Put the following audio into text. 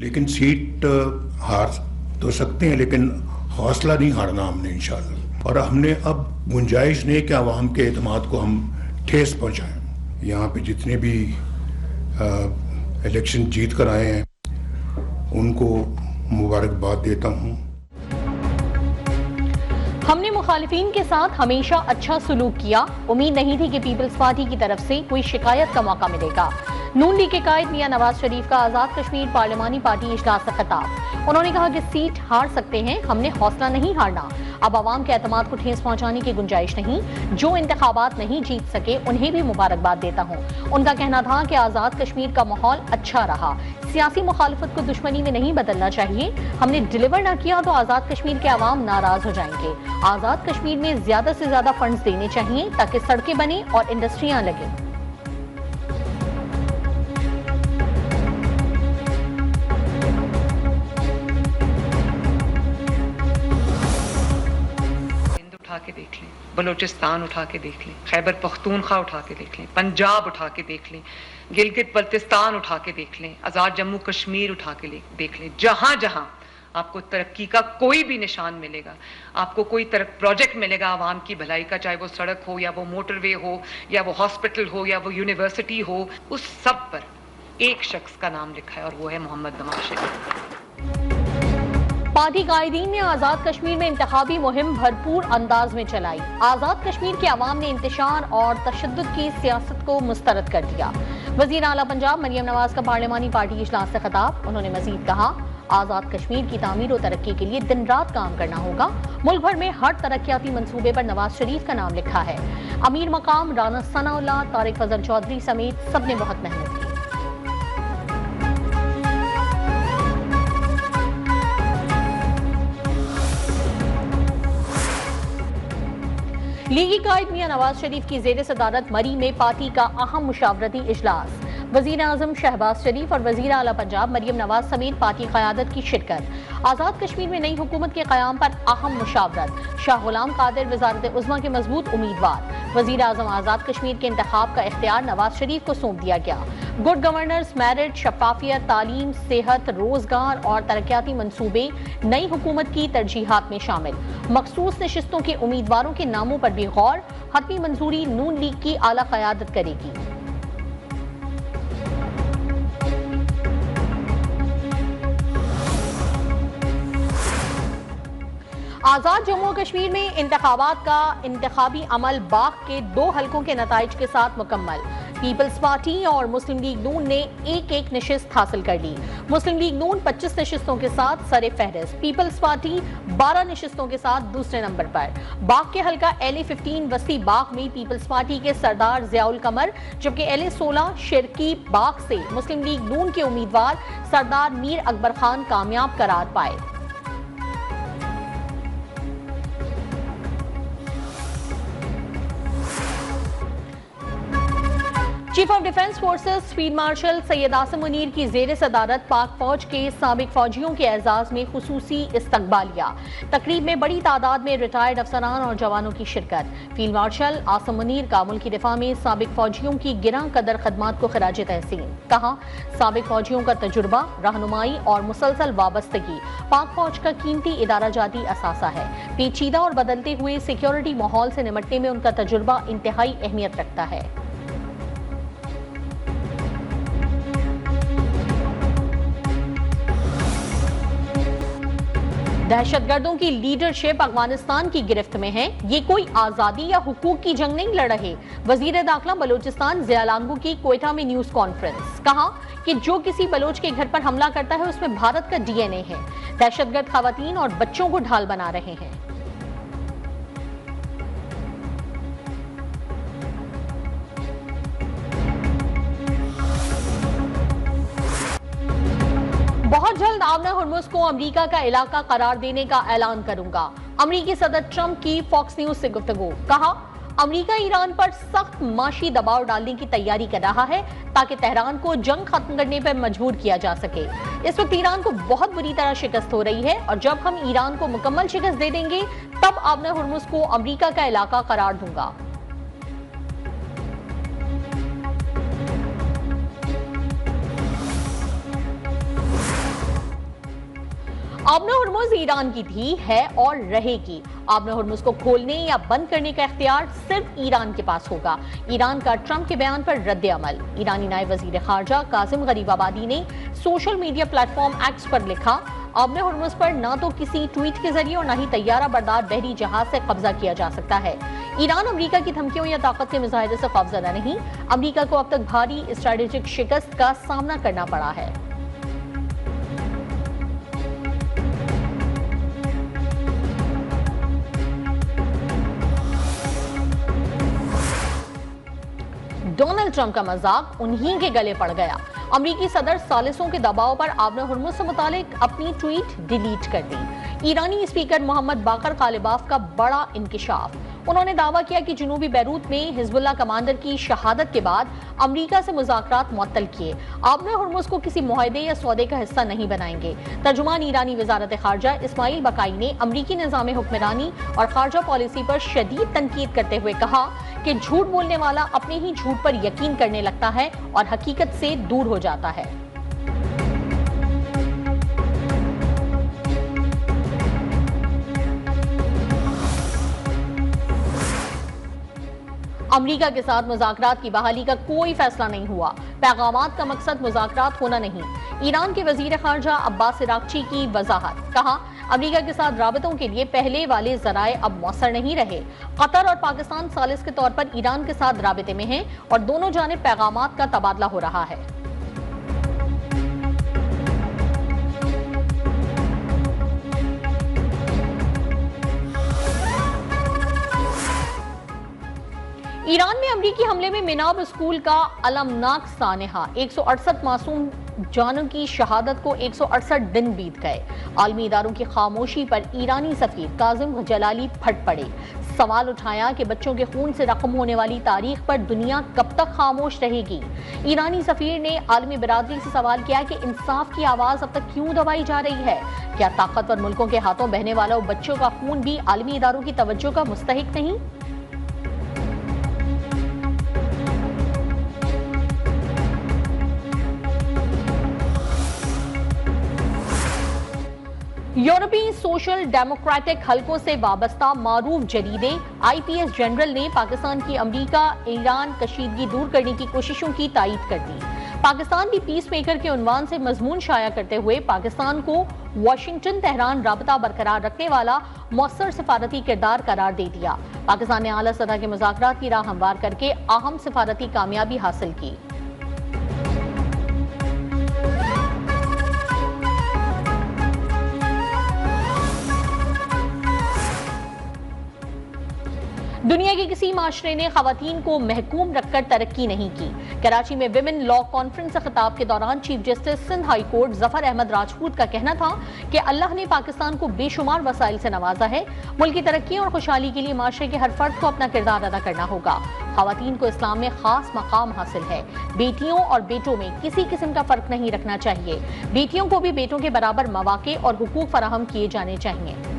लेकिन सीट हार तो सकते हैं, लेकिन हौसला नहीं हारना हमने इंशाअल्लाह। और हमने अब गुंजाइश नहीं कि अवाम के एतमाद को हम ठेस पहुंचाएं। यहाँ पे जितने भी इलेक्शन जीत कर आए हैं उनको मुबारकबाद देता हूँ। हमने मुखालिफिन के साथ हमेशा अच्छा सलूक किया। उम्मीद नहीं थी कि पीपल्स पार्टी की तरफ से कोई शिकायत का मौका मिलेगा। नून लीग के कायद मियां नवाज शरीफ का आजाद कश्मीर पार्लिमानी पार्टी इजलास से खिताब। उन्होंने कहा कि सीट हार सकते हैं, हमने हौसला नहीं हारना। अब आवाम के एतमाद को ठेस पहुंचाने की गुंजाइश नहीं। जो इंतखाबात नहीं जीत सके उन्हें भी मुबारकबाद देता हूं। उनका कहना था कि आजाद कश्मीर का माहौल अच्छा रहा। सियासी मुखालफत को दुश्मनी में नहीं बदलना चाहिए। हमने डिलीवर ना किया तो आजाद कश्मीर के अवाम नाराज हो जाएंगे। आजाद कश्मीर में ज्यादा से ज्यादा फंड्स देने चाहिए ताकि सड़कें बने और इंडस्ट्रियां लगें। उठा के देख लें, बलोचिस्तान उठा के देख लें, खैबर पख्तूनख्वा उठा के देख लें, पंजाब उठा के देख लें, गिलगित बल्तिस्तान उठा के देख लें, आजाद जम्मू कश्मीर उठा के देख लें। जहां जहां आपको तरक्की का कोई भी निशान मिलेगा, आपको कोई प्रोजेक्ट मिलेगा आवाम की भलाई का, चाहे वो सड़क हो या वो मोटरवे हो या वो हॉस्पिटल हो या वो यूनिवर्सिटी हो, उस सब पर एक शख्स का नाम लिखा है और वो है मोहम्मद नवाज शरीफ। पार्टी कायदीन ने आजाद कश्मीर में इंतखाबी मुहिम भरपूर अंदाज में चलाई। आजाद कश्मीर के अवाम ने इंतशार और तशद्दुद की सियासत को मुस्तरद कर दिया। वजीर आला पंजाब मरियम नवाज का पार्लिमानी पार्टी इजलास से खिताब। उन्होंने मजीद कहा, आजाद कश्मीर की तामीर और तरक्की के लिए दिन रात काम करना होगा। मुल्क भर में हर तरक्याती मंसूबे पर नवाज शरीफ का नाम लिखा है। अमीर मकाम राना सनाउल्लाह, तारिक फजल चौधरी समेत सबने बहुत मेहनत की। लीगी कायद मियां नवाज शरीफ की जेर सदारत मरी में पार्टी का अहम मुशावरती इजलास। वजीर आजम शहबाज शरीफ और वजीर आला पंजाब मरियम नवाज समेत पार्टी क़यादत की शिरकत। आजाद कश्मीर में नई हुकूमत के क़याम पर अहम मुशावरत। शाह गुलाम कादिर वजारत उज़्मा के मजबूत उम्मीदवार। वजीर आजम आजाद कश्मीर के इंतखाब का इख्तियार नवाज शरीफ को सौंप दिया गया। गुड गवर्नेंस, मेरिट, शफाफियत, तालीम, सेहत, रोजगार और तरक्याती मंसूबे नई हुकूमत की तरजीहात में शामिल। मखसूस नशिस्तों के उम्मीदवारों के नामों पर भी गौर। हतमी मंजूरी नून लीग की आला क़यादत करेगी। आजाद जम्मू कश्मीर में इंतखाबात का इंतखाबी अमल बाग के 2 हलकों के नताइज के साथ मुकम्मल। पीपल्स पार्टी और मुस्लिम लीग नून ने एक एक नशिस्त हासिल कर ली। मुस्लिम लीग नून 25 नशिस्तों के साथ सरे फहरिस्त, पीपल्स पार्टी 12 नशिस्तों के साथ दूसरे नंबर पर। बाग के हलका LA-15 वसी बाग में पीपल्स पार्टी के सरदार जियाउल कमर, जबकि LA-16 शिरकी बाग से मुस्लिम लीग नून के उम्मीदवार सरदार मीर अकबर खान कामयाब करार पाए। Chief of defence forces field marshal Syed Asim Munir की जेर सदारत पाक फौज के साबिक फौजियों के एजाज में खुसूसी इस्तकबालिया। तकरीब में बड़ी तादाद में रिटायर्ड अफसरान और जवानों की शिरकत। फील्ड मार्शल आसिम मुनीर का मुल्की दिफा में साबिक फौजियों की गिरां कदर खदमात को खिराज तहसीन। कहा, साबिक फौजियों का तजुर्बा, रहनुमाई और मुसलसल वाबस्तगी पाक फौज का कीमती इदारा जाती असासा है। पेचीदा और बदलते हुए सिक्योरिटी माहौल से निपटने में उनका तजुर्बा इंतहाई अहमियत रखता है। दहशतगर्दों की लीडरशिप अफगानिस्तान की गिरफ्त में है। ये कोई आजादी या हुकूक की जंग नहीं लड़ रहे। वजीर दाखिला बलोचिस्तान ज़ियालांगू की कोयटा में न्यूज कॉन्फ्रेंस। कहा कि जो किसी बलोच के घर पर हमला करता है उसमें भारत का DNA है। दहशतगर्द खवातीन और बच्चों को ढाल बना रहे हैं। बहुत जल्द आमना हुर्मुज को अमेरिका का इलाका करार देने का ऐलान करूंगा। अमेरिकी सदर ट्रंप की फॉक्स न्यूज से गुफ्तगू। कहा, अमेरिका ईरान पर सख्त माशी दबाव डालने की तैयारी कर रहा है ताकि तेहरान को जंग खत्म करने पर मजबूर किया जा सके। इस वक्त ईरान को बहुत बुरी तरह शिकस्त हो रही है और जब हम ईरान को मुकम्मल शिकस्त दे देंगे तब आमना हुर्मुज को अमेरिका का इलाका करार दूंगा। आबना हुर्मुज़ ईरान की थी, है और रहेगी। आबना हुर्मुज़ को खोलने या बंद करने का इख्तियार सिर्फ ईरान के पास होगा। ईरान का ट्रंप के बयान पर रद्द अमल। ईरानी नायब वजीर खारजा कासिम गरीबाबादी ने सोशल मीडिया प्लेटफॉर्म एक्स पर लिखा, आबना हुर्मुज़ पर न तो किसी ट्वीट के जरिए और न ही तैयारा बरदार बहरी जहाज से कब्जा किया जा सकता है। ईरान अमेरिका की धमकियों या ताकत के मुजाहिदे से खौफजदा नहीं। अमेरिका को अब तक भारी स्ट्रेटेजिक शिकस्त का सामना करना पड़ा है। डोनाल्ड ट्रंप का मजाक उन्हीं के गले पड़ गया। अमरीकी सदर सालिसों के दबाव पर आबना हुर्मुज़ से मुतालिक अपनी ट्वीट डिलीट कर दी। ईरानी स्पीकर मोहम्मद बाकर कालिबाफ का बड़ा इंकिशाफ। उन्होंने दावा किया कि जुनूबी बैरूत में हिजबुल्लाह कमांडर की शहादत के बाद अमरीका से मुज़ाकरात मुअत्तल किए। आबना हुर्मुज़ को किसी मुआहदे या सौदे का हिस्सा नहीं बनाएंगे। तर्जुमान ईरानी वजारत खारजा इस्माइल बकाई ने अमरीकी निज़ाम हुक्मरानी और खारजा पॉलिसी पर शदीद तनकीद करते हुए कहा कि झूठ बोलने वाला अपने ही झूठ पर यकीन करने लगता है और हकीकत से दूर हो जाता है। अमरीका के साथ मुज़ाकरात की बहाली का कोई फैसला नहीं हुआ। पैगामात का मकसद मुज़ाकरात होना नहीं। ईरान के वजीर खारजा अब्बास इराक्ची की वजाहत, कहा अमरीका के साथ राबतों के लिए पहले वाले जराए अब मौसर नहीं रहे। कतर और पाकिस्तान सालिस के तौर पर ईरान के साथ राबते में हैं और दोनों जानिब पैगामात का तबादला हो रहा है। ईरान में अमरीकी हमले में मिनाब स्कूल का अलमनाक सानेहा। 168 मासूम जानों की शहादत को 168 दिन बीत गए। आलमी इदारों की खामोशी पर ईरानी सफीर काजिम जलाली फट पड़े। सवाल उठाया कि बच्चों के खून से रकम होने वाली तारीख पर दुनिया कब तक खामोश रहेगी। ईरानी सफीर ने आलमी बिरादरी से सवाल किया कि इंसाफ की आवाज अब तक क्यों दबाई जा रही है। क्या ताकतवर मुल्कों के हाथों बहने वाला बच्चों का खून भी आलमी इदारों की तवज्जो का मुस्तहिक नहीं। यूरोपीय सोशल डेमोक्रेटिक हलकों से वाबस्ता मारूफ जरीदे IPS जनरल ने पाकिस्तान की अमरीका ईरान कशीदगी दूर करने की कोशिशों की तायीद कर दी। पाकिस्तान की पीस मेकर के उन्वान से मजमून शाया करते हुए पाकिस्तान को वाशिंगटन तेहरान राबता बरकरार रखने वाला मौसर सिफारती किरदार करार दे दिया। पाकिस्तान ने आला सतह के मुज़ाकरात की राह हमवार करके अहम सिफारती कामयाबी हासिल की। दुनिया के किसी माशरे ने खवातीन को महकूम रखकर तरक्की नहीं की। कराची में विमेन लॉ कॉन्फ्रेंस से खिताब के दौरान chief justice Sindh high court Zafar Ahmed Rajput का कहना था कि अल्लाह ने पाकिस्तान को बेशुमार वसाइल से नवाजा है। मुल्क की तरक्की और खुशहाली के लिए माशरे के हर फर्द को अपना किरदार अदा करना होगा। खवातीन को इस्लाम में खास मकाम हासिल है। बेटियों और बेटों में किसी किस्म का फर्क नहीं रखना चाहिए। बेटियों को भी बेटों के बराबर मौके और हुकूक फराहम किए जाने चाहिए।